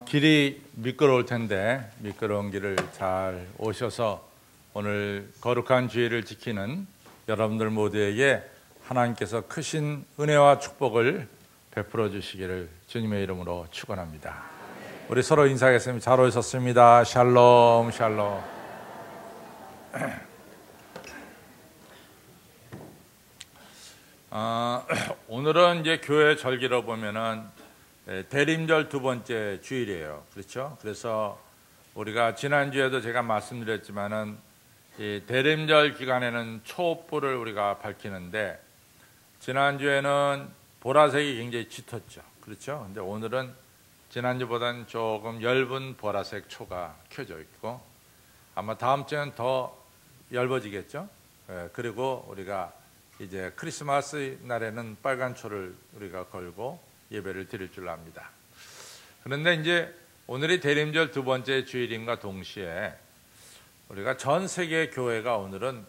길이 미끄러울 텐데 미끄러운 길을 잘 오셔서 오늘 거룩한 주일을 지키는 여러분들 모두에게 하나님께서 크신 은혜와 축복을 베풀어 주시기를 주님의 이름으로 축원합니다. 우리 서로 인사하겠습니다. 잘 오셨습니다. 샬롬 샬롬. 오늘은 이제 교회 절기로 보면은 대림절 두 번째 주일이에요. 그렇죠? 그래서 우리가 지난주에도 제가 말씀드렸지만은 이 대림절 기간에는 촛불을 우리가 밝히는데 지난주에는 보라색이 굉장히 짙었죠. 그렇죠? 근데 오늘은 지난주보다는 조금 엷은 보라색 초가 켜져 있고 아마 다음 주에는 더 엷어지겠죠? 그리고 우리가 이제 크리스마스 날에는 빨간 초를 우리가 걸고 예배를 드릴 줄 압니다. 그런데 이제 오늘이 대림절 두 번째 주일인가 동시에 우리가 전 세계 교회가 오늘은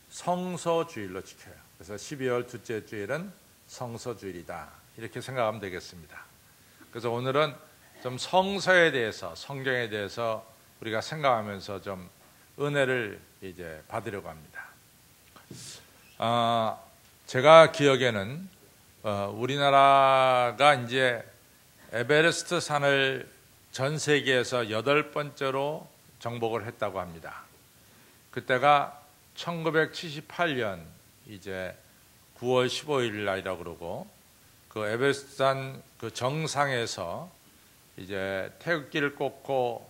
성서주일로 지켜요. 그래서 12월 둘째 주일은 성서주일이다. 이렇게 생각하면 되겠습니다. 그래서 오늘은 좀 성서에 대해서, 성경에 대해서 우리가 생각하면서 좀 은혜를 이제 받으려고 합니다. 제가 기억에는 우리나라가 이제 에베레스트 산을 전 세계에서 8번째로 정복을 했다고 합니다. 그때가 1978년 이제 9월 15일 날이라고 그러고 그 에베레스트 산 그 정상에서 이제 태극기를 꽂고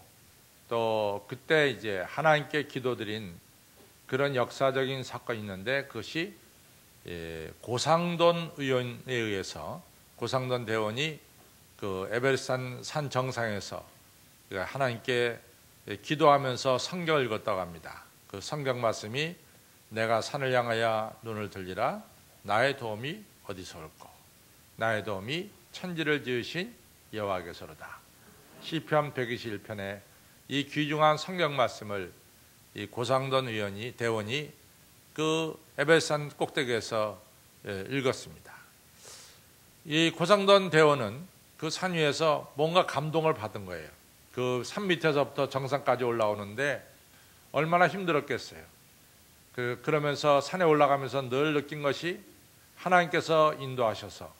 또 그때 이제 하나님께 기도드린 그런 역사적인 사건이 있는데 그것이 고상돈 의원에 의해서 고상돈 대원이 그 에베레스트 산 정상에서 하나님께 기도하면서 성경을 읽었다고 합니다. 그 성경 말씀이 내가 산을 향하여 눈을 들리라 나의 도움이 어디서 올꼬 나의 도움이 천지를 지으신 여호와께서로다. 시편 121편에 이 귀중한 성경 말씀을 이 고상돈 대원이 그 에베레스트 산 꼭대기에서 읽었습니다. 이 고상돈 대원은 그 산 위에서 뭔가 감동을 받은 거예요. 그 산 밑에서부터 정상까지 올라오는데 얼마나 힘들었겠어요. 그러면서 산에 올라가면서 늘 느낀 것이 하나님께서 인도하셔서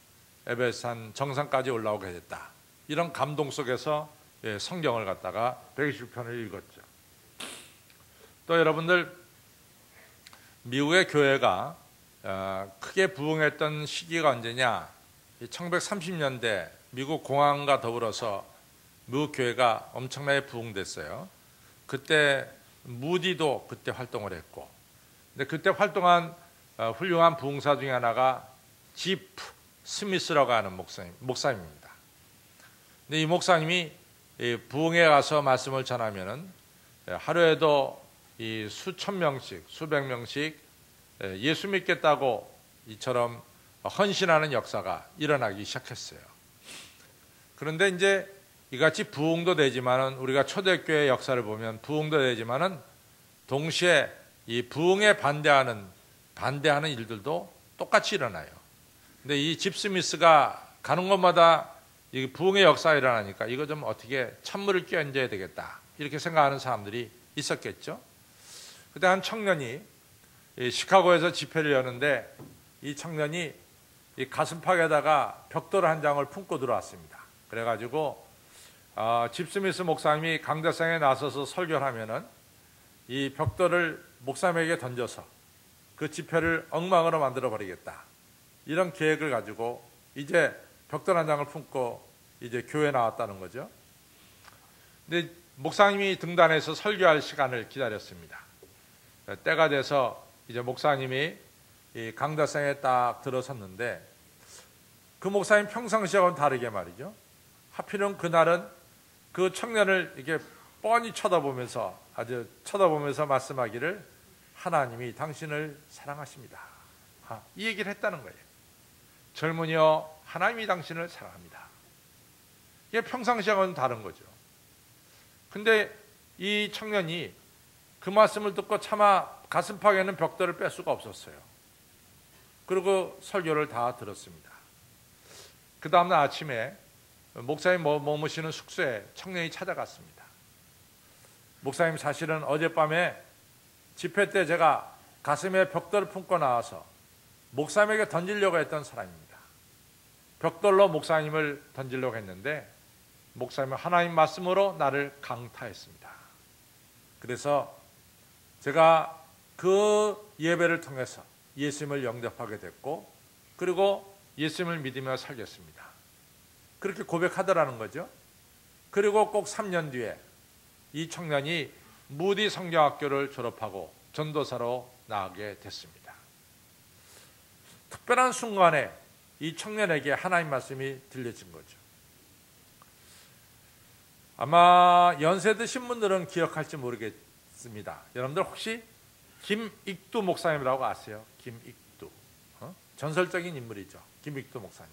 에베레스트 산 정상까지 올라오게 됐다. 이런 감동 속에서 성경을 갖다가 120편을 읽었죠. 또 여러분들 미국의 교회가 크게 부흥했던 시기가 언제냐? 1930년대 미국 공화당과 더불어서 미국 교회가 엄청나게 부흥됐어요. 그때 무디도 그때 활동을 했고, 근데 그때 활동한 훌륭한 부흥사 중에 하나가 지프 스미스라고 하는 목사님입니다. 근데 이 목사님이 부흥에 가서 말씀을 전하면은 하루에도 이 수천 명씩, 수백 명씩 예수 믿겠다고 이처럼 헌신하는 역사가 일어나기 시작했어요. 그런데 이제 이같이 부흥도 되지만은 우리가 초대교회 역사를 보면 부흥도 되지만은 동시에 이 부흥에 반대하는 일들도 똑같이 일어나요. 근데 이 집스미스가 가는 곳마다 이 부흥의 역사가 일어나니까 이거 좀 어떻게 찬물을 끼얹어야 되겠다 이렇게 생각하는 사람들이 있었겠죠. 그때 한 청년이 시카고에서 집회를 여는데 이 청년이 이 가슴팍에다가 벽돌 한 장을 품고 들어왔습니다. 그래가지고 집스미스 목사님이 강대상에 나서서 설교를 하면은 이 벽돌을 목사님에게 던져서 그 집회를 엉망으로 만들어 버리겠다. 이런 계획을 가지고 이제 벽돌 한 장을 품고 이제 교회에 나왔다는 거죠. 근데 목사님이 등단해서 설교할 시간을 기다렸습니다. 때가 돼서 이제 목사님이 이 강다상에 딱 들어섰는데 그 목사님 평상시하고는 다르게 말이죠. 하필은 그날은 그 청년을 이렇게 뻔히 쳐다보면서 아주 쳐다보면서 말씀하기를 하나님이 당신을 사랑하십니다. 이 얘기를 했다는 거예요. 젊은이여 하나님이 당신을 사랑합니다. 이게 평상시하고는 다른 거죠. 근데 이 청년이 그 말씀을 듣고 차마 가슴팍에 있는 벽돌을 뺄 수가 없었어요. 그리고 설교를 다 들었습니다. 그 다음날 아침에 목사님 머무시는 숙소에 청년이 찾아갔습니다. 목사님, 사실은 어젯밤에 집회 때 제가 가슴에 벽돌을 품고 나와서 목사님에게 던지려고 했던 사람입니다. 벽돌로 목사님을 던지려고 했는데 목사님은 하나님 말씀으로 나를 강타했습니다. 그래서 제가 그 예배를 통해서 예수님을 영접하게 됐고, 그리고 예수님을 믿으며 살겠습니다. 그렇게 고백하더라는 거죠. 그리고 꼭 3년 뒤에 이 청년이 무디 성경학교를 졸업하고 전도사로 나가게 됐습니다. 특별한 순간에 이 청년에게 하나님 말씀이 들려진 거죠. 아마 연세 드신 분들은 기억할지 모르겠습니다. 여러분들 혹시 김익두 목사님이라고 아세요? 김익두. 전설적인 인물이죠. 김익두 목사님.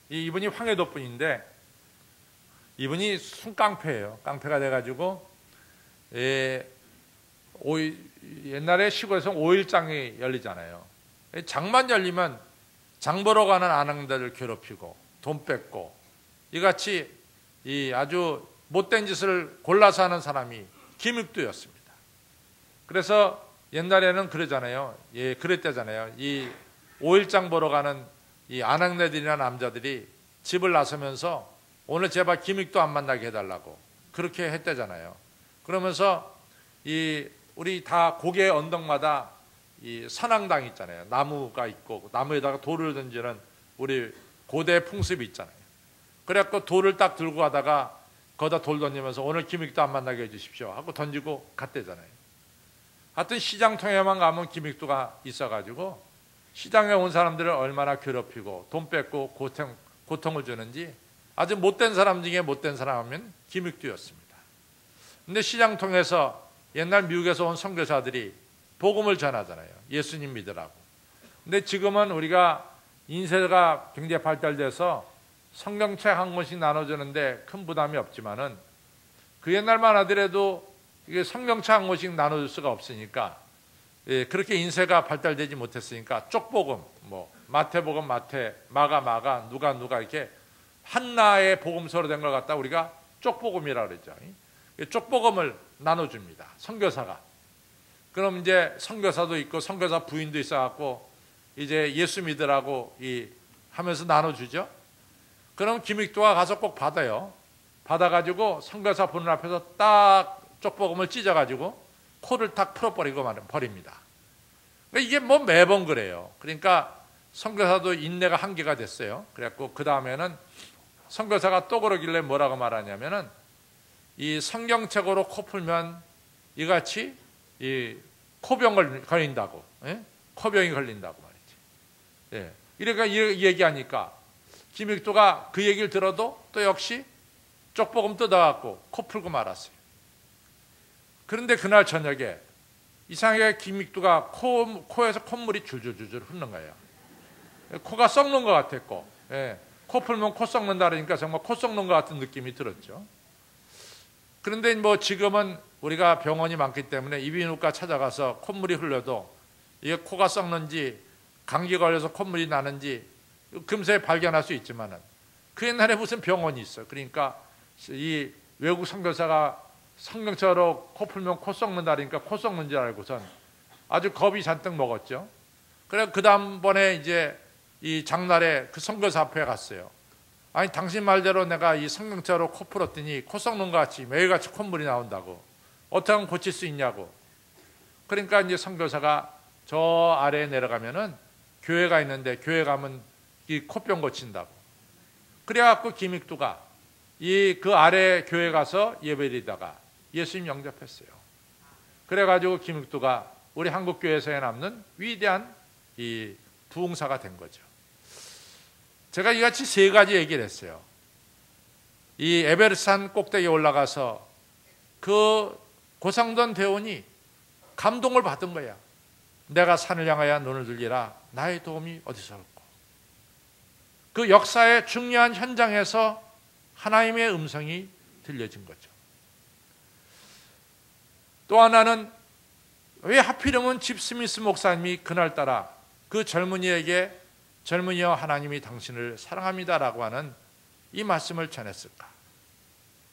이분이 황해도 분인데 이분이 순깡패예요. 깡패가 돼가지고 옛날에 시골에서 5일장이 열리잖아요. 장만 열리면 장 보러 가는 아낙네들을 괴롭히고 돈 뺏고 이같이 아주 못된 짓을 골라서 하는 사람이 김익두였습니다. 그래서 옛날에는 그러잖아요. 그랬대잖아요. 이 5일장 보러 가는 이 아낙네들이나 남자들이 집을 나서면서 오늘 제발 김익두 안 만나게 해달라고 그렇게 했대잖아요. 그러면서 우리 다 고개 언덕마다 이 선앙당 있잖아요. 나무가 있고 나무에다가 돌을 던지는 우리 고대 풍습이 있잖아요. 그래갖고 돌을 딱 들고 가다가 거기다 돌 던지면서 오늘 김익두 안 만나게 해주십시오 하고 던지고 갔대잖아요. 하여튼 시장통에만 가면 김익두가 있어가지고 시장에 온 사람들을 얼마나 괴롭히고 돈 뺏고 고통을 주는지 아주 못된 사람 중에 못된 사람 하면 김익두였습니다. 근데 시장통에서 옛날 미국에서 온 선교사들이 복음을 전하잖아요. 예수님 믿으라고. 근데 지금은 우리가 인쇄가 굉장히 발달돼서 성경책 한 권씩 나눠주는데 큰 부담이 없지만은 그 옛날만 하더라도 이게 성경책 한 권씩 나눠줄 수가 없으니까 그렇게 인쇄가 발달되지 못했으니까 쪽복음, 마태복음, 마가, 누가 이렇게 한나의 복음서로 된 걸 갖다 우리가 쪽복음이라고 그랬죠. 쪽복음을 나눠줍니다. 선교사가. 그럼 이제 선교사도 있고 선교사 부인도 있어갖고 이제 예수 믿으라고 하면서 나눠주죠. 그럼 김익두가 가서 꼭 받아요. 받아가지고 선교사 보는 앞에서 딱 쪽복음을 찢어가지고 코를 딱 풀어버리고 버립니다. 이게 매번 그래요. 그러니까 선교사도 인내가 한계가 됐어요. 그래갖고 그 다음에는 선교사가 또 그러길래 뭐라고 말하냐면은 이 성경책으로 코 풀면 이같이 코병 걸린다고, 코병이 걸린다고 말이지. 이러니까 얘기하니까 김익두가 그 얘기를 들어도 또 역시 쪽복음 뜯어갖고 코 풀고 말았어요. 그런데 그날 저녁에 이상하게 김익두가 코에서 콧물이 줄줄줄 흐르는 거예요. 코가 썩는 것 같았고, 코 풀면 코 썩는다 그러니까 정말 코 썩는 것 같은 느낌이 들었죠. 그런데 지금은 우리가 병원이 많기 때문에 이비인후과 찾아가서 콧물이 흘러도 이게 코가 썩는지 감기 걸려서 콧물이 나는지 금세 발견할 수 있지만은 그 옛날에 무슨 병원이 있어. 그러니까 이 외국 선교사가 성경처럼 코 풀면 코 썩는다 그러니까 코 썩는 줄 알고선 아주 겁이 잔뜩 먹었죠. 그래 그 다음번에 이제 이 장날에 그 선교사 앞에 갔어요. 아니 당신 말대로 내가 이 성경처럼 코 풀었더니 코 썩는 것 같이 매일같이 콧물이 나온다고 어떻게 하면 고칠 수 있냐고. 그러니까 이제 선교사가 저 아래에 내려가면은 교회가 있는데 교회 가면 이 코병 고친다고. 그래갖고 김익두가 그 아래 교회 가서 예배드리다가 예수님 영접했어요. 그래가지고 김익두가 우리 한국 교회에서 남는 위대한 이 부흥사가 된 거죠. 제가 이같이 세 가지 얘기를 했어요. 이 에베레스산 꼭대기에 올라가서 그 고상돈 대원이 감동을 받은 거야. 내가 산을 향하여 눈을 들리라 나의 도움이 어디서 올까. 그 역사의 중요한 현장에서 하나님의 음성이 들려진 거죠. 또 하나는 왜 하필이면 집 스미스 목사님이 그날따라 그 젊은이에게 젊은이여 하나님이 당신을 사랑합니다라고 하는 이 말씀을 전했을까?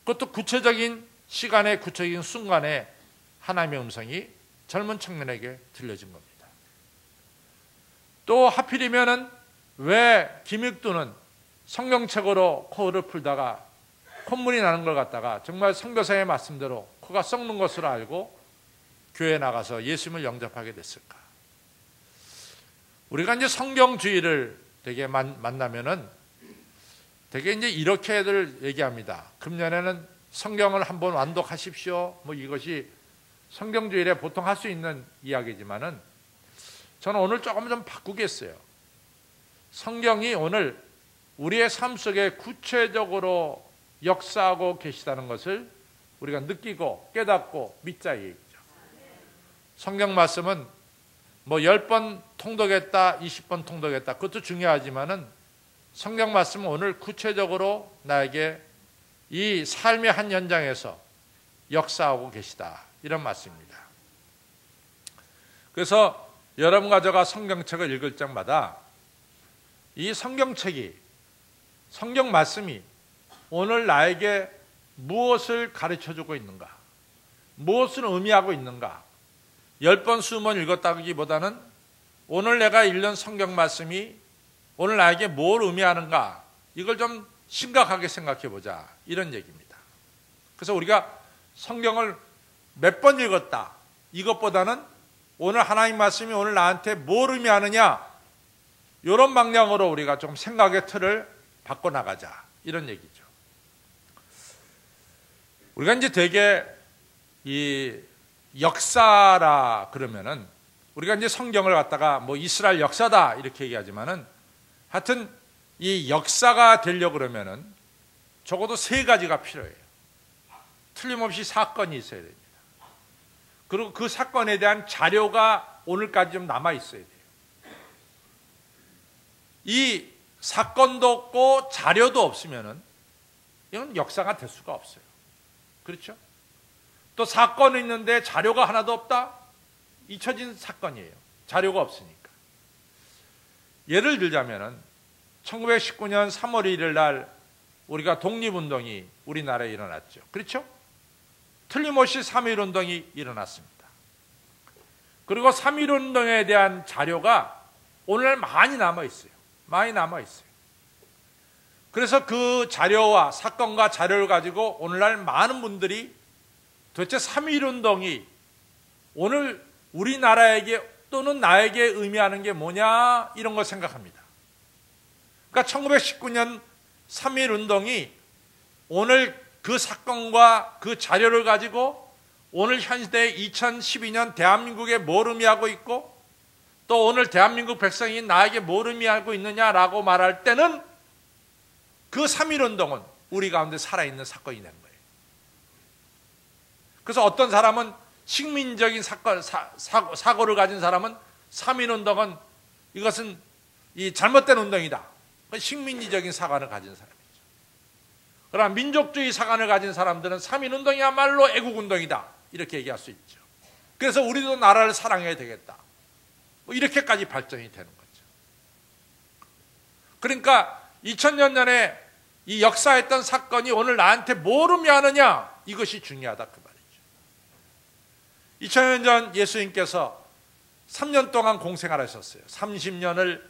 그것도 구체적인 시간에, 구체적인 순간에 하나님의 음성이 젊은 청년에게 들려진 겁니다. 또 하필이면은 왜 김익두는 성경책으로 코를 풀다가 콧물이 나는 걸 갖다가 정말 선교사의 말씀대로 코가 썩는 것으로 알고 교회에 나가서 예수님을 영접하게 됐을까? 우리가 이제 성경주의를 되게 만나면은 되게 이제 이렇게들 얘기합니다. 금년에는 성경을 한번 완독하십시오. 뭐 이것이 성경주의에 보통 할 수 있는 이야기지만은 저는 오늘 조금 좀 바꾸겠어요. 성경이 오늘 우리의 삶 속에 구체적으로 역사하고 계시다는 것을 우리가 느끼고 깨닫고 믿자 이 얘기죠. 성경 말씀은 뭐 10번 통독했다, 20번 통독했다. 그것도 중요하지만은 성경 말씀은 오늘 구체적으로 나에게 이 삶의 한 현장에서 역사하고 계시다. 이런 말씀입니다. 그래서 여러분과 제가 성경책을 읽을 때마다 이 성경책이, 성경 말씀이 오늘 나에게 무엇을 가르쳐주고 있는가, 무엇을 의미하고 있는가, 10번, 20번 읽었다기보다는 오늘 내가 읽는 성경 말씀이 오늘 나에게 뭘 의미하는가, 이걸 좀 심각하게 생각해 보자, 이런 얘기입니다. 그래서 우리가 성경을 몇 번 읽었다, 이것보다는 오늘 하나님 말씀이 오늘 나한테 뭘 의미하느냐, 이런 방향으로 우리가 좀 생각의 틀을 바꿔나가자, 이런 얘기죠. 우리가 이제 되게 이 역사라 그러면은 우리가 이제 성경을 갖다가 뭐 이스라엘 역사다 이렇게 얘기하지만은 하여튼 이 역사가 되려고 그러면은 적어도 3가지가 필요해요. 틀림없이 사건이 있어야 됩니다. 그리고 그 사건에 대한 자료가 오늘까지 좀 남아 있어야 돼요. 이 사건도 없고 자료도 없으면은 이건 역사가 될 수가 없어요. 그렇죠? 또 사건이 있는데 자료가 하나도 없다? 잊혀진 사건이에요. 자료가 없으니까. 예를 들자면은 1919년 3월 1일 날 우리가 독립운동이 우리나라에 일어났죠. 그렇죠? 틀림없이 3.1운동이 일어났습니다. 그리고 3.1운동에 대한 자료가 오늘날 많이 남아있어요. 많이 남아있어요. 그래서 그 자료와 사건과 자료를 가지고 오늘날 많은 분들이 도대체 3.1운동이 오늘 우리나라에게 또는 나에게 의미하는 게 뭐냐, 이런 걸 생각합니다. 그러니까 1919년 3.1운동이 오늘 그 사건과 그 자료를 가지고 오늘 현대 2012년 대한민국에 뭘 의미하고 있고 또 오늘 대한민국 백성이 나에게 뭘 의미하고 있느냐라고 말할 때는 그 3.1운동은 우리 가운데 살아있는 사건이 되는 거예요. 그래서 어떤 사람은 식민적인 사고를 가진 사람은 3.1운동은 이것은 이 잘못된 운동이다. 식민지적인 사관을 가진 사람이죠. 그러나 민족주의 사관을 가진 사람들은 3.1운동이야말로 애국운동이다. 이렇게 얘기할 수 있죠. 그래서 우리도 나라를 사랑해야 되겠다. 이렇게까지 발전이 되는 거죠. 그러니까 2000년 전에 이 역사했던 사건이 오늘 나한테 뭘 의미하느냐, 이것이 중요하다 그 말이죠. 2000년 전 예수님께서 3년 동안 공생을 하셨어요. 30년을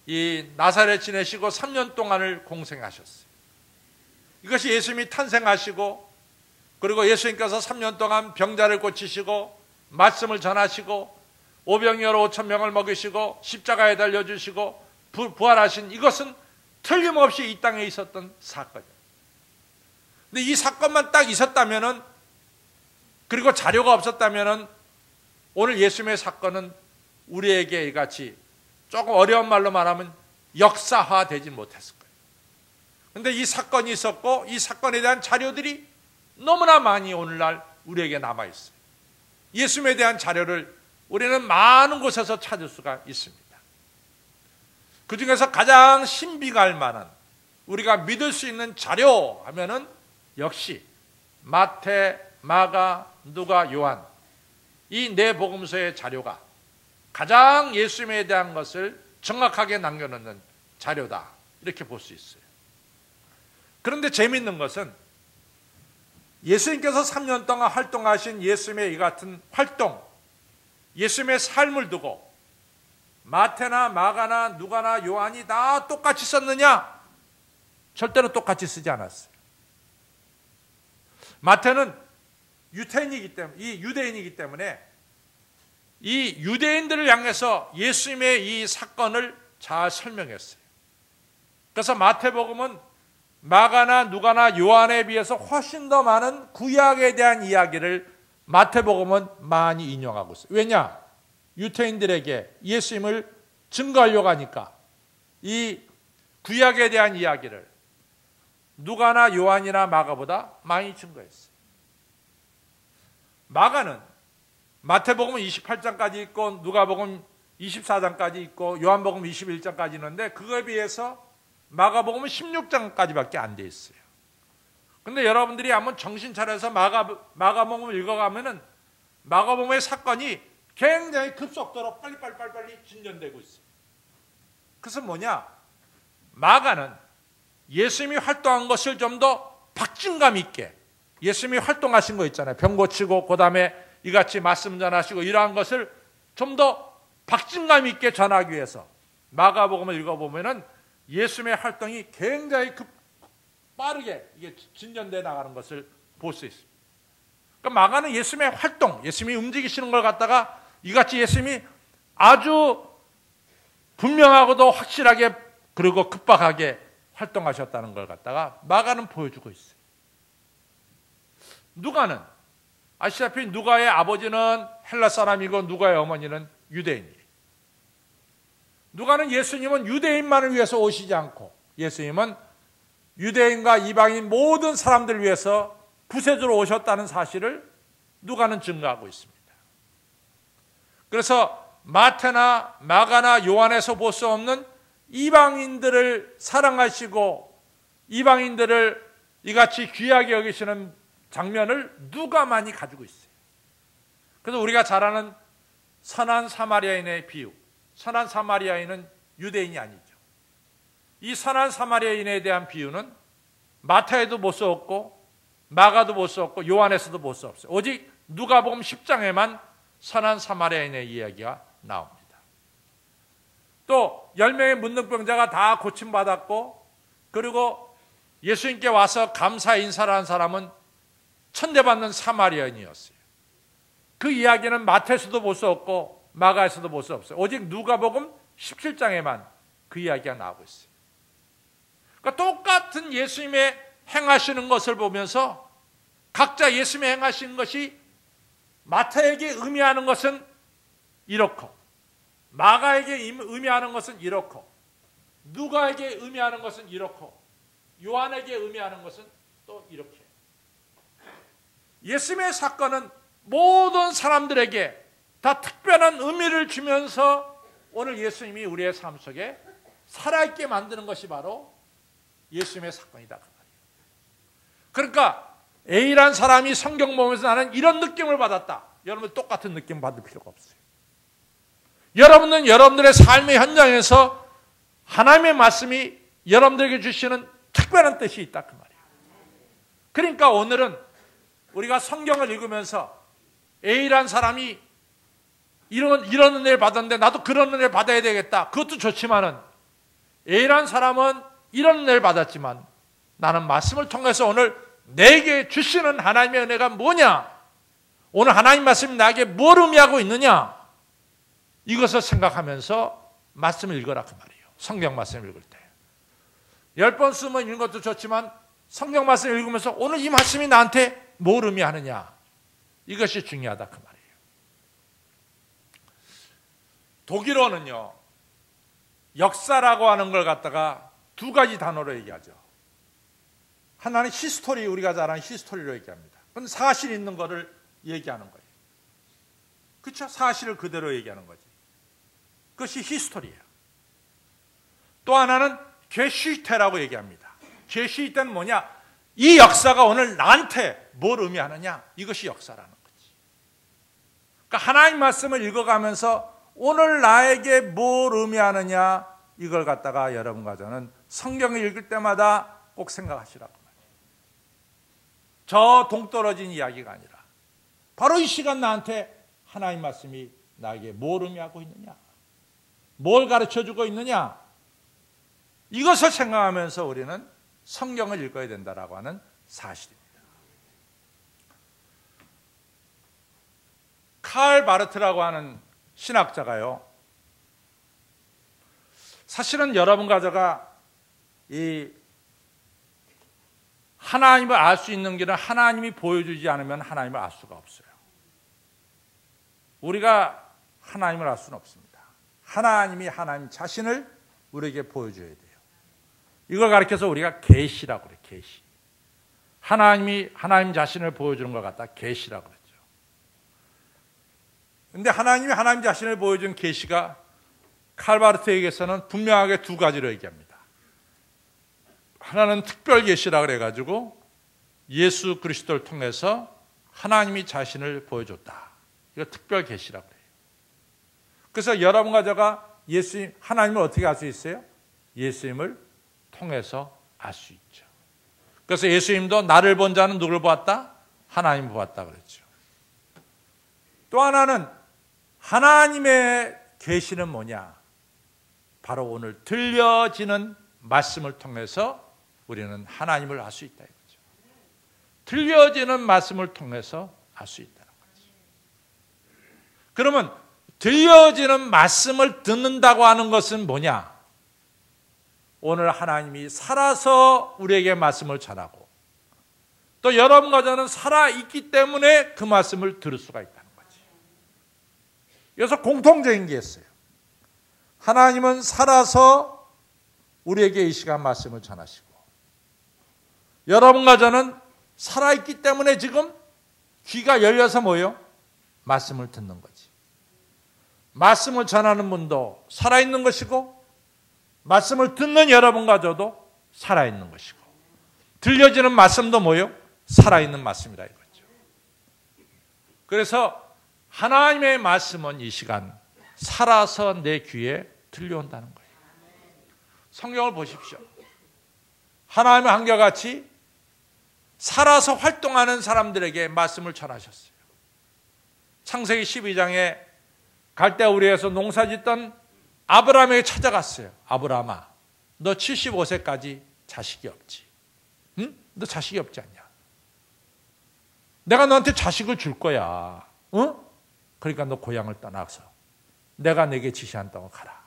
이 나사렛 지내시고 3년 동안을 공생하셨어요. 이것이 예수님이 탄생하시고 그리고 예수님께서 3년 동안 병자를 고치시고 말씀을 전하시고 오병이어로 5,000명을 먹이시고 십자가에 달려주시고 부활하신 이것은 틀림없이 이 땅에 있었던 사건이에요. 근데 이 사건만 딱 있었다면은 그리고 자료가 없었다면은 오늘 예수님의 사건은 우리에게 이같이 조금 어려운 말로 말하면 역사화되지 못했을 거예요. 그런데 이 사건이 있었고 이 사건에 대한 자료들이 너무나 많이 오늘날 우리에게 남아있어요. 예수님에 대한 자료를 우리는 많은 곳에서 찾을 수가 있습니다. 그 중에서 가장 신비가 할 만한 우리가 믿을 수 있는 자료 하면은 역시 마태, 마가, 누가, 요한 이 네 복음서의 자료가 가장 예수님에 대한 것을 정확하게 남겨놓는 자료다. 이렇게 볼 수 있어요. 그런데 재미있는 것은 예수님께서 3년 동안 활동하신 예수님의 이 같은 활동, 예수님의 삶을 두고 마태나 마가나 누가나 요한이 다 똑같이 썼느냐? 절대로 똑같이 쓰지 않았어요. 마태는 유대인이기 때문에 이 유대인들을 향해서 예수님의 이 사건을 잘 설명했어요. 그래서 마태복음은 마가나 누가나 요한에 비해서 훨씬 더 많은 구약에 대한 이야기를 마태복음은 많이 인용하고 있어요. 왜냐? 유대인들에게 예수님을 증거하려고 하니까 이 구약에 대한 이야기를 누가나 요한이나 마가보다 많이 증거했어요. 마가는 마태복음 28장까지 있고 누가복음 24장까지 있고 요한복음 21장까지 있는데 그거에 비해서 마가복음은 16장까지밖에 안 돼 있어요. 근데 여러분들이 한번 정신 차려서 마가복음을 읽어가면은 마가복음의 사건이 굉장히 급속도로 빨리 진전되고 있어요. 그래서 뭐냐? 마가는 예수님이 활동한 것을 좀 더 박진감 있게, 예수님이 활동하신 거 있잖아요. 병 고치고 그 다음에 이같이 말씀 전하시고 이러한 것을 좀 더 박진감 있게 전하기 위해서 마가복음을 읽어보면은 예수님의 활동이 굉장히 빠르게 이게 진전돼 나가는 것을 볼 수 있습니다. 그러니까 마가는 예수님의 활동, 예수님이 움직이시는 걸 갖다가 이같이 예수님이 아주 분명하고도 확실하게 그리고 급박하게 활동하셨다는 걸 갖다가 마가는 보여주고 있어요. 누가는 아시다시피 누가의 아버지는 헬라 사람이고 누가의 어머니는 유대인이에요. 누가는 예수님은 유대인만을 위해서 오시지 않고 예수님은 유대인과 이방인 모든 사람들을 위해서 구세주로 오셨다는 사실을 누가는 증거하고 있습니다. 그래서 마태나 마가나 요한에서 볼 수 없는 이방인들을 사랑하시고 이방인들을 이같이 귀하게 여기시는 장면을 누가만이 가지고 있어요. 그래서 우리가 잘 아는 선한 사마리아인의 비유, 선한 사마리아인은 유대인이 아니죠. 이 선한 사마리아인에 대한 비유는 마태에도 볼 수 없고 마가도 볼 수 없고 요한에서도 볼 수 없어요. 오직 누가복음 10장에만 선한 사마리아인의 이야기가 나옵니다. 또 10명의 문둥병자가 다 고침받았고 그리고 예수님께 와서 감사 인사를 한 사람은 천대받는 사마리아인이었어요. 그 이야기는 마태에서도 볼 수 없고 마가에서도 볼 수 없어요. 오직 누가복음 17장에만 그 이야기가 나오고 있어요. 그러니까 똑같은 예수님의 행하시는 것을 보면서 각자 예수님의 행하시는 것이 마태에게 의미하는 것은 이렇고 마가에게 의미하는 것은 이렇고 누가에게 의미하는 것은 이렇고 요한에게 의미하는 것은 또 이렇게. 예수님의 사건은 모든 사람들에게 다 특별한 의미를 주면서 오늘 예수님이 우리의 삶 속에 살아있게 만드는 것이 바로 예수님의 사건이다 그 말이에요. 그러니까 A란 사람이 성경 보면서 나는 이런 느낌을 받았다. 여러분 똑같은 느낌 받을 필요가 없어요. 여러분은 여러분들의 삶의 현장에서 하나님의 말씀이 여러분들에게 주시는 특별한 뜻이 있다 그 말이에요. 그러니까 오늘은 우리가 성경을 읽으면서 A란 사람이 이런 은혜를 받았는데 나도 그런 은혜를 받아야 되겠다. 그것도 좋지만은 A란 사람은 이런 은혜를 받았지만 나는 말씀을 통해서 오늘 내게 주시는 하나님의 은혜가 뭐냐? 오늘 하나님 말씀이 나에게 뭘 의미하고 있느냐? 이것을 생각하면서 말씀을 읽어라 그 말이에요. 성경 말씀을 읽을 때 10번 쓰면 읽는 것도 좋지만 성경 말씀을 읽으면서 오늘 이 말씀이 나한테 뭘 의미하느냐? 이것이 중요하다 그 말이에요. 독일어는요 역사라고 하는 걸 갖다가 두 가지 단어로 얘기하죠. 하나는 히스토리, 우리가 잘 아는 히스토리로 얘기합니다. 그건 사실 있는 거를 얘기하는 거예요. 그렇죠? 사실을 그대로 얘기하는 거지. 그것이 히스토리예요. 또 하나는 게슈테라고 얘기합니다. 게슈테는 뭐냐? 이 역사가 오늘 나한테 뭘 의미하느냐? 이것이 역사라는 거지. 그러니까 하나님 말씀을 읽어가면서 오늘 나에게 뭘 의미하느냐? 이걸 갖다가 여러분과 저는 성경을 읽을 때마다 꼭 생각하시라고 말이에요. 저 동떨어진 이야기가 아니라 바로 이 시간 나한테 하나님 말씀이 나에게 뭘 의미하고 있느냐, 뭘 가르쳐주고 있느냐, 이것을 생각하면서 우리는 성경을 읽어야 된다라고 하는 사실입니다. 칼 바르트라고 하는 신학자가요, 사실은 여러분과 제가 이 하나님을 알 수 있는 길은 하나님이 보여주지 않으면 하나님을 알 수가 없어요. 우리가 하나님을 알 수는 없습니다. 하나님이 하나님 자신을 우리에게 보여줘야 돼요. 이걸 가르쳐서 우리가 계시라고 그래요. 계시. 하나님이 하나님 자신을 보여주는 것 같다. 계시라고 그랬죠. 그런데 하나님이 하나님 자신을 보여준 계시가 칼바르트에게서는 분명하게 두 가지로 얘기합니다. 하나는 특별 계시라고 그래가지고 예수 그리스도를 통해서 하나님이 자신을 보여줬다. 이거 특별 계시라고 그래요. 그래서 여러분과 제가 하나님을 어떻게 알 수 있어요? 예수님을 통해서 알 수 있죠. 그래서 예수님도 나를 본 자는 누굴 보았다? 하나님을 보았다 그랬죠. 또 하나는 하나님의 계시는 뭐냐? 바로 오늘 들려지는 말씀을 통해서 우리는 하나님을 알 수 있다 이거죠. 들려지는 말씀을 통해서 알 수 있다는 거죠. 그러면 들려지는 말씀을 듣는다고 하는 것은 뭐냐? 오늘 하나님이 살아서 우리에게 말씀을 전하고 또 여러분과 저는 살아있기 때문에 그 말씀을 들을 수가 있다는 거지. 그래서 공통적인 게 있어요. 하나님은 살아서 우리에게 이 시간 말씀을 전하시고 여러분과 저는 살아있기 때문에 지금 귀가 열려서 뭐예요? 말씀을 듣는 거지. 말씀을 전하는 분도 살아있는 것이고 말씀을 듣는 여러분과 저도 살아있는 것이고 들려지는 말씀도 뭐예요? 살아있는 말씀이라 이거죠. 그래서 하나님의 말씀은 이 시간 살아서 내 귀에 들려온다는 거예요. 성경을 보십시오. 하나님은 한결같이 살아서 활동하는 사람들에게 말씀을 전하셨어요. 창세기 12장에 갈대아 우리에서 농사짓던 아브라함에게 찾아갔어요. 아브라함아, 너 75세까지 자식이 없지. 응? 너 자식이 없지 않냐? 내가 너한테 자식을 줄 거야. 응? 그러니까 너 고향을 떠나서 내가 내게 지시한 땅으로 가라.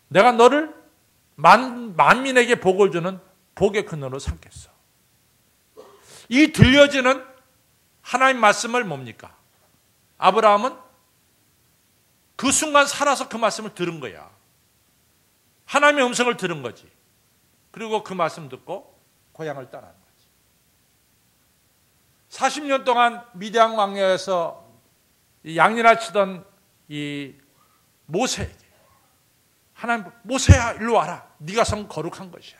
내가 너를 만민에게 복을 주는 복의 근원으로 삼겠어. 이 들려지는 하나님 말씀을 뭡니까? 아브라함은 그 순간 살아서 그 말씀을 들은 거야. 하나님의 음성을 들은 거지. 그리고 그 말씀 듣고 고향을 떠나는 거지. 40년 동안 미디안 광야에서 양이나 치던 이 모세에게 하나님, 모세야 일로 와라. 네가 성 거룩한 것이야.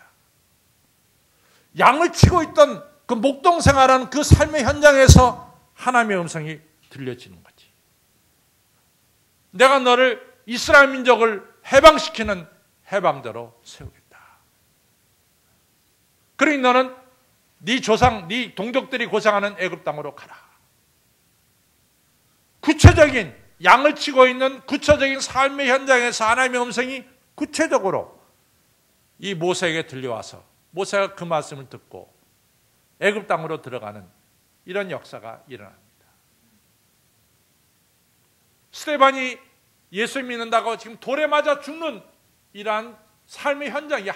양을 치고 있던 그 목동 생활하는 그 삶의 현장에서 하나님의 음성이 들려지는 거지. 내가 너를 이스라엘 민족을 해방시키는 해방자로 세우겠다. 그러니 너는 네 조상, 네 동족들이 고생하는 애굽 땅으로 가라. 구체적인 양을 치고 있는 구체적인 삶의 현장에서 하나님의 음성이 구체적으로 이 모세에게 들려와서 모세가 그 말씀을 듣고 애굽 땅으로 들어가는 이런 역사가 일어납니다. 스데반이 예수 믿는다고 지금 돌에 맞아 죽는 이러한 삶의 현장이야.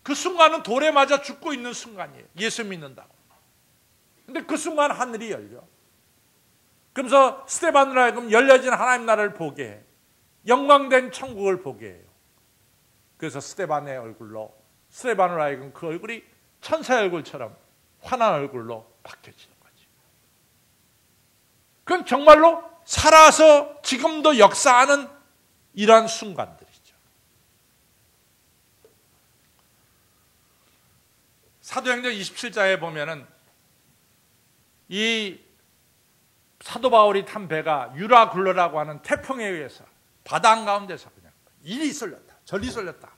그 순간은 돌에 맞아 죽고 있는 순간이에요. 예수 믿는다고. 근데 그 순간 하늘이 열려. 그러면서 스데반으로 하여금 열려진 하나님 나라를 보게 해. 영광된 천국을 보게 해요. 그래서 스데반의 얼굴로, 스데반으로 하여금 그 얼굴이 천사의 얼굴처럼 환한 얼굴로 바뀌어지는 거지. 그건 정말로 살아서 지금도 역사하는 이러한 순간들이죠. 사도행전 27장에 보면은 이 사도 바울이 탄 배가 유라굴러라고 하는 태풍에 의해서 바다 한가운데서 그냥 일이 쏠렸다, 전리 쏠렸다.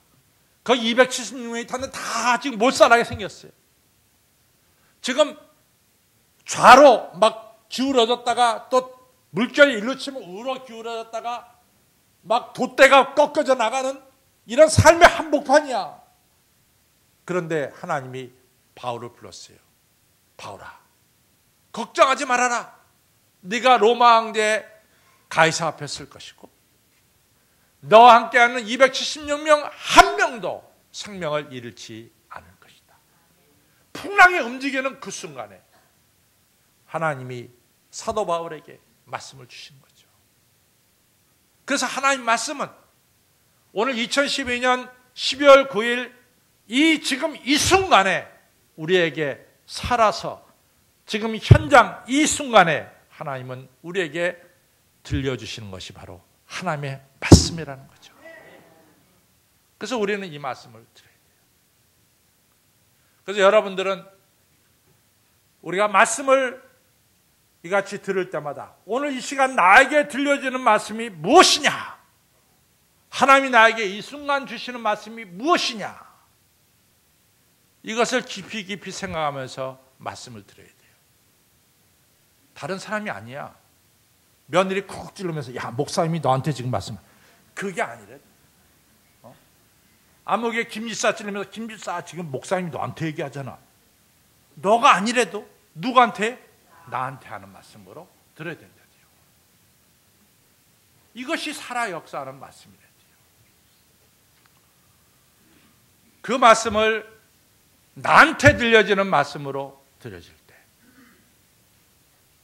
그 276명이 탔는데 다 지금 못 살아게 생겼어요. 지금 좌로 막 기울어졌다가 또 물결이 일로 치면 우로 기울어졌다가 막 돛대가 꺾여져 나가는 이런 삶의 한복판이야. 그런데 하나님이 바울을 불렀어요. 바울아, 걱정하지 말아라. 네가 로마 황제 가이사 앞에 설 것이고 너와 함께하는 276명 한 명도 생명을 잃지 않을 것이다. 풍랑이 움직이는 그 순간에 하나님이 사도 바울에게 말씀을 주신 거죠. 그래서 하나님 말씀은 오늘 2012년 12월 9일 지금 이 순간에 우리에게 살아서 지금 현장 이 순간에 하나님은 우리에게 들려주시는 것이 바로 하나님의 말씀이라는 거죠. 그래서 우리는 이 말씀을 들어야 돼요. 그래서 여러분들은 우리가 말씀을 이같이 들을 때마다 오늘 이 시간 나에게 들려주는 말씀이 무엇이냐? 하나님이 나에게 이 순간 주시는 말씀이 무엇이냐? 이것을 깊이 깊이 생각하면서 말씀을 들어야 돼요. 다른 사람이 아니야. 며느리 쿡 찌르면서 야 목사님이 너한테 지금 말씀 그게 아니래. 아무개 김지사 찌르면서 김지사 지금 목사님이 너한테 얘기하잖아. 너가 아니래도 누구한테? 나한테 하는 말씀으로 들어야 된다. 이것이 살아 역사하는 말씀이래요. 그 말씀을 나한테 들려지는 말씀으로 들려질 때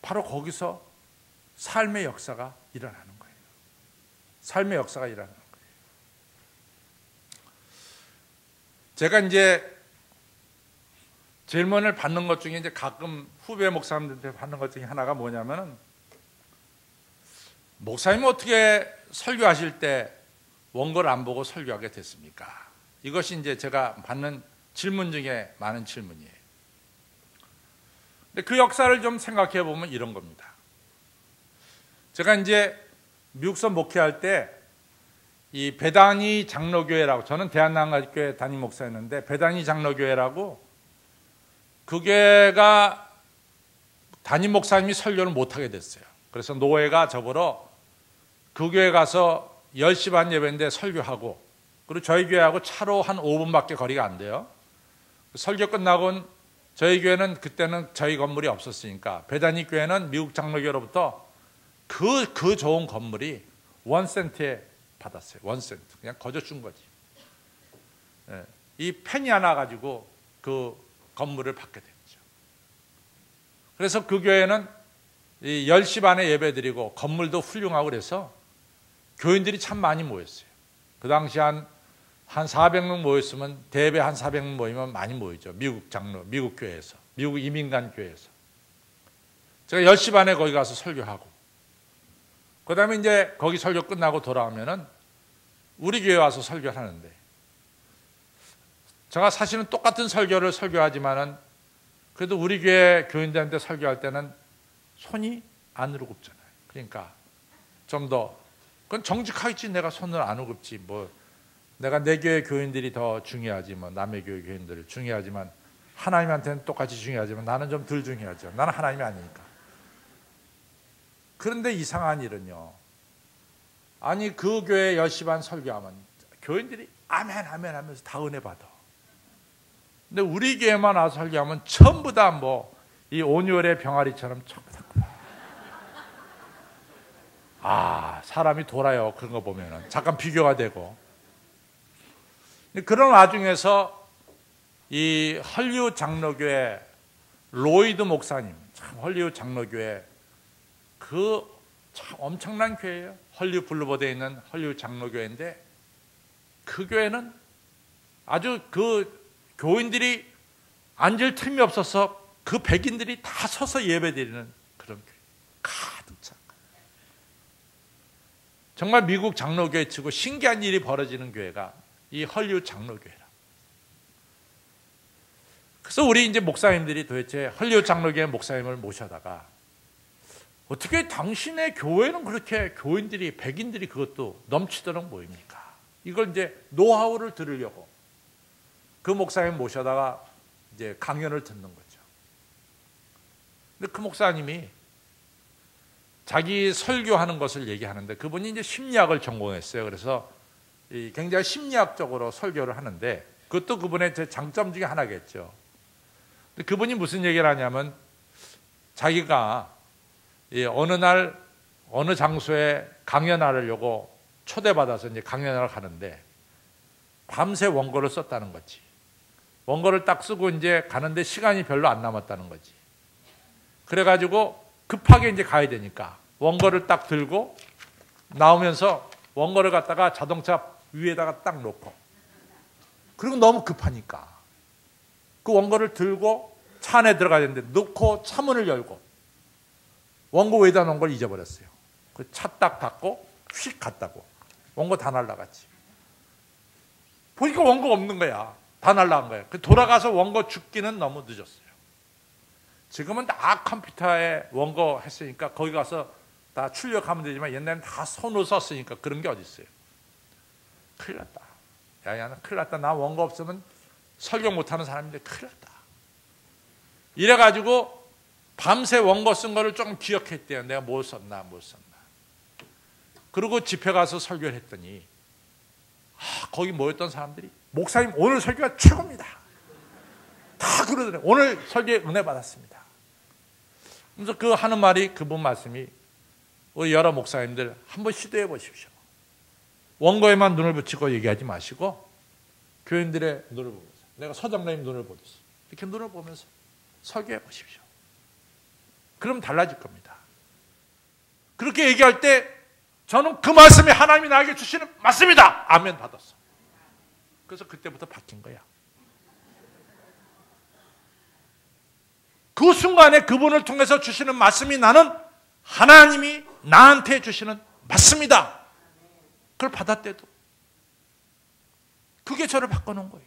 바로 거기서 삶의 역사가 일어나는 거예요. 삶의 역사가 일어나는 거예요. 제가 이제 질문을 받는 것 중에 이제 가끔 후배 목사님들한테 받는 것 중에 하나가 뭐냐면은 목사님 어떻게 설교하실 때 원고를 안 보고 설교하게 됐습니까? 이것이 이제 제가 받는 질문 중에 많은 질문이에요. 근데 그 역사를 좀 생각해 보면 이런 겁니다. 제가 이제 미국서 목회할 때 이 베다니 장로교회라고, 저는 대한나한가교회 담임 목사였는데 베다니 장로교회라고 그 교회가 담임 목사님이 설교를 못하게 됐어요. 그래서 노회가 저보러 그 교회 가서 10시 반 예배인데 설교하고, 그리고 저희 교회하고 차로 한 5분밖에 거리가 안 돼요. 설교 끝나고는 저희 교회는 그때는 저희 건물이 없었으니까 베다니 교회는 미국 장로교로부터 그 좋은 건물이 1센트에 받았어요. 1센트. 그냥 거저 준 거지. 이 펜이 하나 가지고 그 건물을 받게 됐죠. 그래서 그 교회는 이 10시 반에 예배 드리고 건물도 훌륭하고 그래서 교인들이 참 많이 모였어요. 그 당시 한 400명 모였으면 대배 한 400명 모이면 많이 모이죠. 미국 장로, 미국 교회에서, 미국 이민간 교회에서. 제가 10시 반에 거기 가서 설교하고, 그 다음에 이제 거기 설교 끝나고 돌아오면은 우리 교회 와서 설교를 하는데, 제가 사실은 똑같은 설교를 설교하지만은 그래도 우리 교회 교인들한테 설교할 때는 손이 안으로 굽잖아요. 그러니까 좀 더, 그건 정직하겠지. 내가 손을 안 굽지. 뭐 내가 내 교회 교인들이 더 중요하지, 뭐 남의 교회 교인들 중요하지만 하나님한테는 똑같이 중요하지만 나는 좀 덜 중요하죠. 나는 하나님이 아니니까. 그런데 이상한 일은요, 아니 그 교회 10시 반 설교하면 교인들이 아멘 아멘 하면서 다 은혜 받아. 근데 우리 교회만 와서 설교하면 전부 다 뭐 이 온유월의 병아리처럼 전부 다. 아, 사람이 돌아요. 그런 거 보면은 잠깐 비교가 되고. 그런 와중에서 이 헐리우드 장로교회 로이드 목사님, 참 헐리우드 장로교회 그 참 엄청난 교회예요. 헐리우드 블루보드에 있는 헐리우드 장로교회인데 그 교회는 아주 그 교인들이 앉을 틈이 없어서 그 백인들이 다 서서 예배드리는 그런 교회. 가득 차. 정말 미국 장로교회 치고 신기한 일이 벌어지는 교회가 이 헐리우드 장로교회라. 그래서 우리 이제 목사님들이 도대체 헐리우드 장로교회 목사님을 모셔다가 어떻게 당신의 교회는 그렇게 교인들이, 백인들이 그것도 넘치도록 모입니까? 이걸 이제 노하우를 들으려고 그 목사님 모셔다가 이제 강연을 듣는 거죠. 근데 그 목사님이 자기 설교하는 것을 얘기하는데 그분이 이제 심리학을 전공했어요. 그래서 굉장히 심리학적으로 설교를 하는데 그것도 그분의 제 장점 중에 하나겠죠. 근데 그분이 무슨 얘기를 하냐면 자기가 어느 날 어느 장소에 강연하려고 초대받아서 이제 강연을 가는데 밤새 원고를 썼다는 거지. 원고를 딱 쓰고 이제 가는데 시간이 별로 안 남았다는 거지. 그래가지고 급하게 이제 가야 되니까 원고를 딱 들고 나오면서 원고를 갖다가 자동차 위에다가 딱 놓고 그리고 너무 급하니까 그 원고를 들고 차 안에 들어가야 되는데 넣고 차 문을 열고 원고 위에다 놓은 걸 잊어버렸어요. 그 차 딱 닫고 휙 갔다고. 원고 다 날라갔지. 보니까 원고가 없는 거야. 다 날라간 거야. 돌아가서 원고 줍기는 너무 늦었어요. 지금은 다 컴퓨터에 원고 했으니까 거기 가서 다 출력하면 되지만 옛날에는 다 손으로 썼으니까 그런 게 어디 있어요. 큰일 났다. 야, 큰일 났다. 나 원고 없으면 설교 못하는 사람인데 큰일 났다. 이래가지고 밤새 원고 쓴 거를 조금 기억했대요. 내가 뭘 썼나. 그리고 집회 가서 설교를 했더니 거기 모였던 사람들이 목사님 오늘 설교가 최고입니다. 다 그러더래요. 오늘 설교에 은혜 받았습니다. 그래서 그 하는 말이 그분 말씀이 우리 여러 목사님들 한번 시도해 보십시오. 원고에만 눈을 붙이고 얘기하지 마시고 교인들의 눈을 보면서 내가 서장님 눈을 보듯이 이렇게 눈을 보면서 설교해 보십시오. 그럼 달라질 겁니다. 그렇게 얘기할 때 저는 그 말씀이 하나님이 나에게 주시는 맞습니다. 아멘 받았어. 그래서 그때부터 바뀐 거야. 그 순간에 그분을 통해서 주시는 말씀이 나는 하나님이 나한테 주시는 맞습니다. 그걸 받았대도 그게 저를 바꿔놓은 거예요.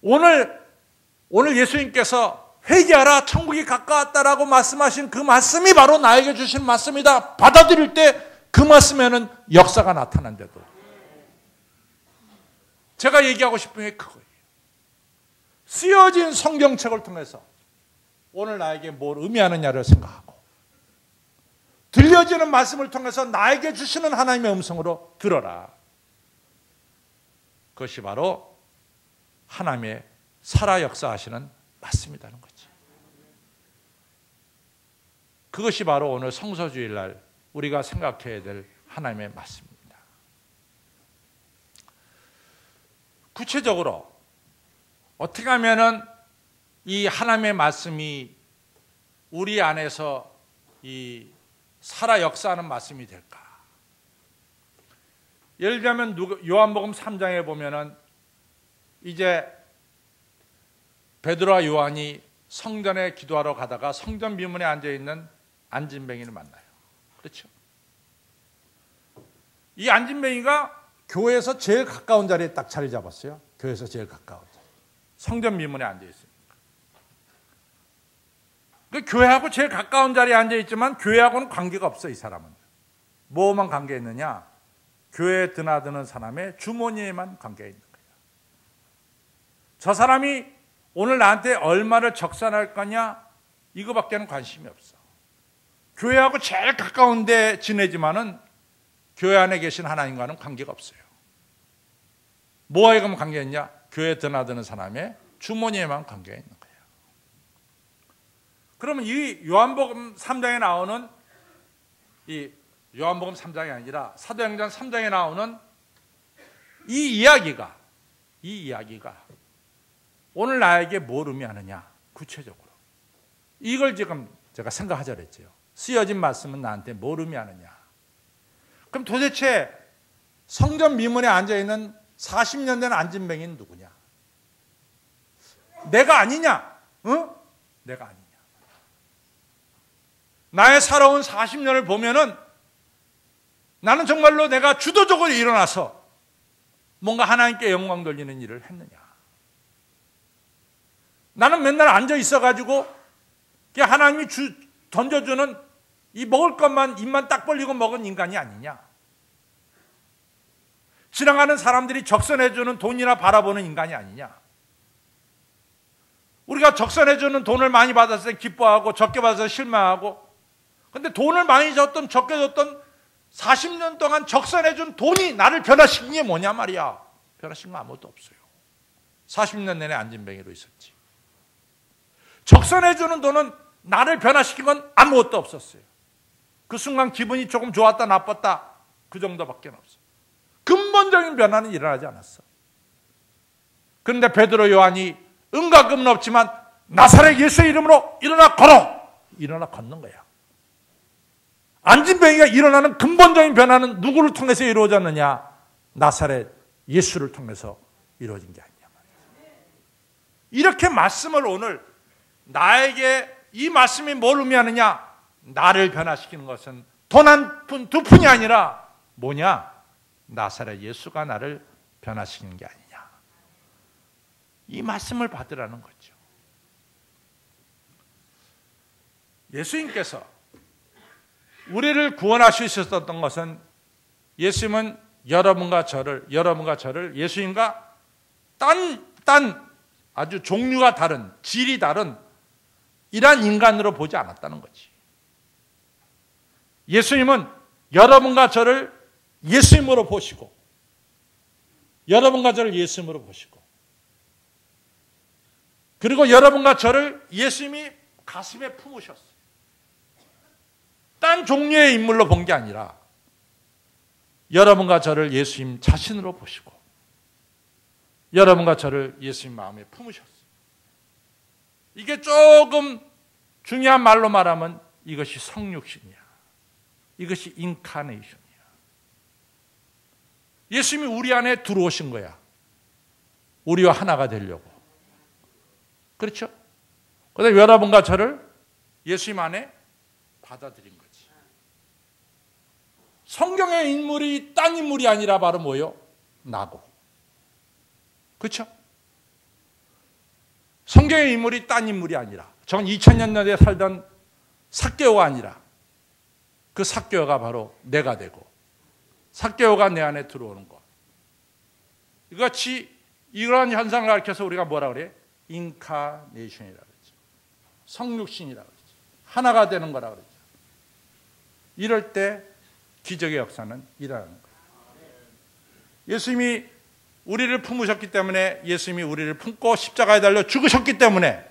오늘 예수님께서 회개하라 천국이 가까웠다라고 말씀하신 그 말씀이 바로 나에게 주신 말씀이다. 받아들일 때 그 말씀에는 역사가 나타난대도 제가 얘기하고 싶은 게 그거예요. 쓰여진 성경책을 통해서 오늘 나에게 뭘 의미하느냐를 생각하고 들려지는 말씀을 통해서 나에게 주시는 하나님의 음성으로 들어라. 그것이 바로 하나님의 살아 역사하시는 말씀이라는 거지. 그것이 바로 오늘 성서주일날 우리가 생각해야 될 하나님의 말씀입니다. 구체적으로 어떻게 하면은 이 하나님의 말씀이 우리 안에서 이 살아 역사하는 말씀이 될까? 예를 들면 요한복음 3장에 보면은 이제 베드로와 요한이 성전에 기도하러 가다가 성전 미문에 앉아 있는 안진뱅이를 만나요. 그렇죠? 이 안진뱅이가 교회에서 제일 가까운 자리에 딱 자리 잡았어요. 교회에서 제일 가까운 자리. 성전 미문에 앉아 있습니다. 그 교회하고 제일 가까운 자리에 앉아 있지만 교회하고는 관계가 없어. 이 사람은 뭐만 관계 있느냐? 교회에 드나드는 사람의 주머니에만 관계 있는 거예요. 저 사람이 오늘 나한테 얼마를 적산할 거냐? 이거밖에는 관심이 없어. 교회하고 제일 가까운 데 지내지만은 교회 안에 계신 하나님과는 관계가 없어요. 뭐에 그럼 관계가 있냐? 교회에 드나드는 사람의 주머니에만 관계가 있는 거예요. 그러면 이 요한복음 3장에 나오는 이 요한복음 3장이 아니라 사도행전 3장에 나오는 이 이야기가 오늘 나에게 뭘 의미하느냐? 구체적으로 이걸 지금 제가 생각하자 그랬죠. 쓰여진 말씀은 나한테 뭘 의미하느냐? 그럼 도대체 성전 미문에 앉아있는 40년 된 안진뱅이는 누구냐? 내가 아니냐? 응? 내가 아니냐? 나의 살아온 40년을 보면은 나는 정말로 내가 주도적으로 일어나서 뭔가 하나님께 영광 돌리는 일을 했느냐? 나는 맨날 앉아 있어가지고 하나님이 던져주는 이 먹을 것만 입만 딱 벌리고 먹은 인간이 아니냐? 지나가는 사람들이 적선해주는 돈이나 바라보는 인간이 아니냐. 우리가 적선해주는 돈을 많이 받았을 때 기뻐하고 적게 받아서 실망하고, 근데 돈을 많이 줬던 적게 줬던 40년 동안 적선해준 돈이 나를 변화시킨 게 뭐냐 말이야. 변화시킨 거 아무것도 없어요. 40년 내내 안진뱅이로 있었지. 적선해주는 돈은 나를 변화시킨 건 아무것도 없었어요. 그 순간 기분이 조금 좋았다 나빴다 그 정도밖에 없어. 근본적인 변화는 일어나지 않았어. 그런데 베드로 요한이 응가금은 없지만 나사렛 예수의 이름으로 일어나 걸어! 일어나 걷는 거야. 안진뱅이가 일어나는 근본적인 변화는 누구를 통해서 이루어졌느냐? 나사렛 예수를 통해서 이루어진 게 아니냐 말이야. 이렇게 말씀을 오늘 나에게 이 말씀이 뭘 의미하느냐? 나를 변화시키는 것은 돈 한 푼, 두 푼이 아니라 뭐냐? 나사렛 예수가 나를 변화시키는 게 아니냐. 이 말씀을 받으라는 거죠. 예수님께서 우리를 구원하실 수 있었던 것은 예수님은 여러분과 저를 예수님과 딴 아주 종류가 다른, 질이 다른 이러한 인간으로 보지 않았다는 거지. 예수님은 여러분과 저를 예수님으로 보시고, 여러분과 저를 예수님으로 보시고, 그리고 여러분과 저를 예수님이 가슴에 품으셨어요. 딴 종류의 인물로 본 게 아니라 여러분과 저를 예수님 자신으로 보시고 여러분과 저를 예수님 마음에 품으셨어요. 이게 조금 중요한 말로 말하면 이것이 성육신이야. 이것이 인카네이션이야. 예수님이 우리 안에 들어오신 거야. 우리와 하나가 되려고. 그렇죠? 그런데 여러분과 저를 예수님 안에 받아들인 거지. 성경의 인물이 딴 인물이 아니라 바로 뭐예요? 나고. 그렇죠? 성경의 인물이 딴 인물이 아니라 전 2000년 전에 살던 삭개오가 아니라 그 삭개오가 바로 내가 되고 삭개오가 내 안에 들어오는 것. 이같이 이러한 현상을 가르쳐서 우리가 뭐라 그래? 인카네이션이라고 그러죠. 성육신이라고 그러죠. 하나가 되는 거라고 그러죠. 이럴 때 기적의 역사는 일어나는 거예요. 예수님이 우리를 품으셨기 때문에, 예수님이 우리를 품고 십자가에 달려 죽으셨기 때문에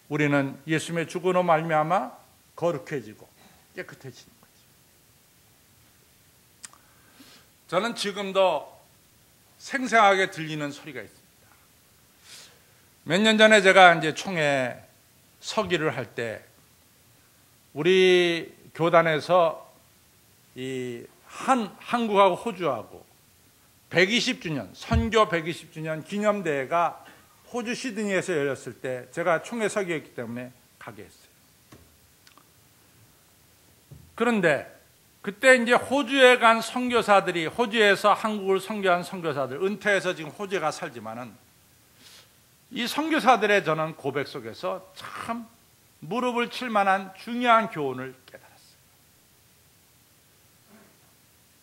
우리는 예수님의 죽음으로 말미암아 거룩해지고 깨끗해지는 거죠. 저는 지금도 생생하게 들리는 소리가 있습니다. 몇 년 전에 제가 이제 총회 서기를 할 때 우리 교단에서 이 한국하고 호주하고 120주년, 선교 120주년 기념대회가 호주 시드니에서 열렸을 때 제가 총회 서기였기 때문에 가게 했어요. 그런데 그때 이제 호주에 간 선교사들이, 호주에서 한국을 선교한 선교사들, 은퇴해서 지금 호주에 가 살지만은 이 선교사들의 저는 고백 속에서 참 무릎을 칠 만한 중요한 교훈을 깨달았어요.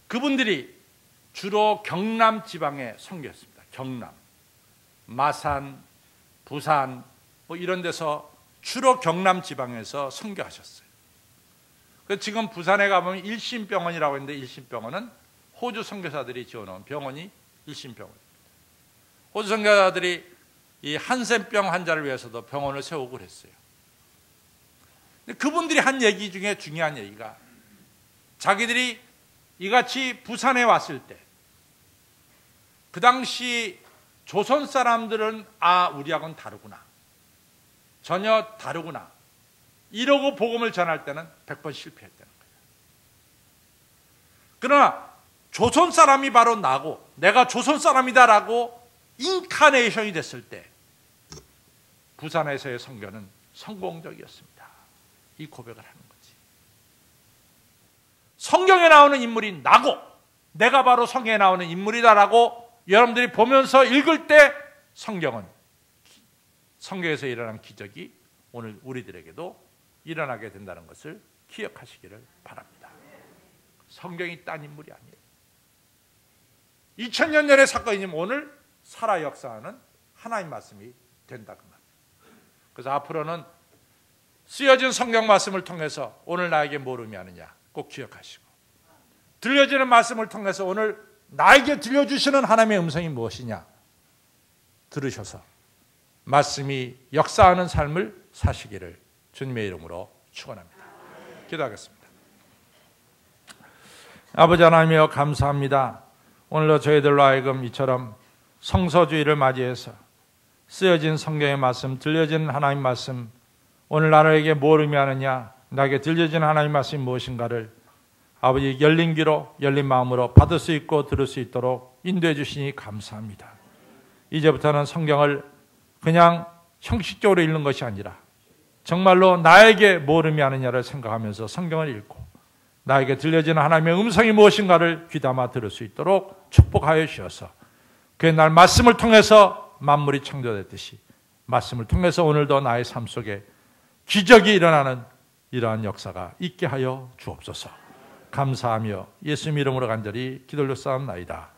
그분들이 주로 경남 지방에 선교했습니다. 경남, 마산, 부산 뭐 이런 데서 주로 경남 지방에서 선교하셨어요. 그래서 지금 부산에 가보면 일심병원이라고 있는데 일심병원은 호주 선교사들이 지어놓은 병원이 일심병원입니다. 호주 선교사들이 이 한센병 환자를 위해서도 병원을 세우고 그랬어요. 근데 그분들이 한 얘기 중에 중요한 얘기가 자기들이 이같이 부산에 왔을 때 그 당시 조선 사람들은 우리하고는 다르구나. 전혀 다르구나. 이러고 복음을 전할 때는 100번 실패했다는 거예요. 그러나 조선 사람이 바로 나고 내가 조선 사람이다라고 인카네이션이 됐을 때 부산에서의 선교는 성공적이었습니다. 이 고백을 하는 거지. 성경에 나오는 인물이 나고 내가 바로 성경에 나오는 인물이다라고 여러분들이 보면서 읽을 때 성경에서 일어난 기적이 오늘 우리들에게도 일어나게 된다는 것을 기억하시기를 바랍니다. 성경이 딴 인물이 아니에요. 2000년 전의 사건이지만 오늘 살아 역사하는 하나님 말씀이 된다 그 말이에요. 그래서 앞으로는 쓰여진 성경 말씀을 통해서 오늘 나에게 뭘 의미하느냐 꼭 기억하시고, 들려지는 말씀을 통해서 오늘 나에게 들려주시는 하나님의 음성이 무엇이냐 들으셔서 말씀이 역사하는 삶을 사시기를 주님의 이름으로 축원합니다. 기도하겠습니다. 아버지 하나님이여 감사합니다. 오늘도 저희들로 하여금 이처럼 성서주의를 맞이해서 쓰여진 성경의 말씀, 들려진 하나님 말씀, 오늘 나에게 뭘 의미하느냐, 나에게 들려진 하나님 말씀이 무엇인가를 아버지 열린 귀로 열린 마음으로 받을 수 있고 들을 수 있도록 인도해 주시니 감사합니다. 이제부터는 성경을 그냥 형식적으로 읽는 것이 아니라 정말로 나에게 뭘 의미하느냐를 생각하면서 성경을 읽고 나에게 들려지는 하나님의 음성이 무엇인가를 귀담아 들을 수 있도록 축복하여 주셔서 그의 날 말씀을 통해서 만물이 창조됐듯이 말씀을 통해서 오늘도 나의 삶 속에 기적이 일어나는 이러한 역사가 있게 하여 주옵소서. 감사하며 예수님 이름으로 간절히 기도 올렸사옵나이다.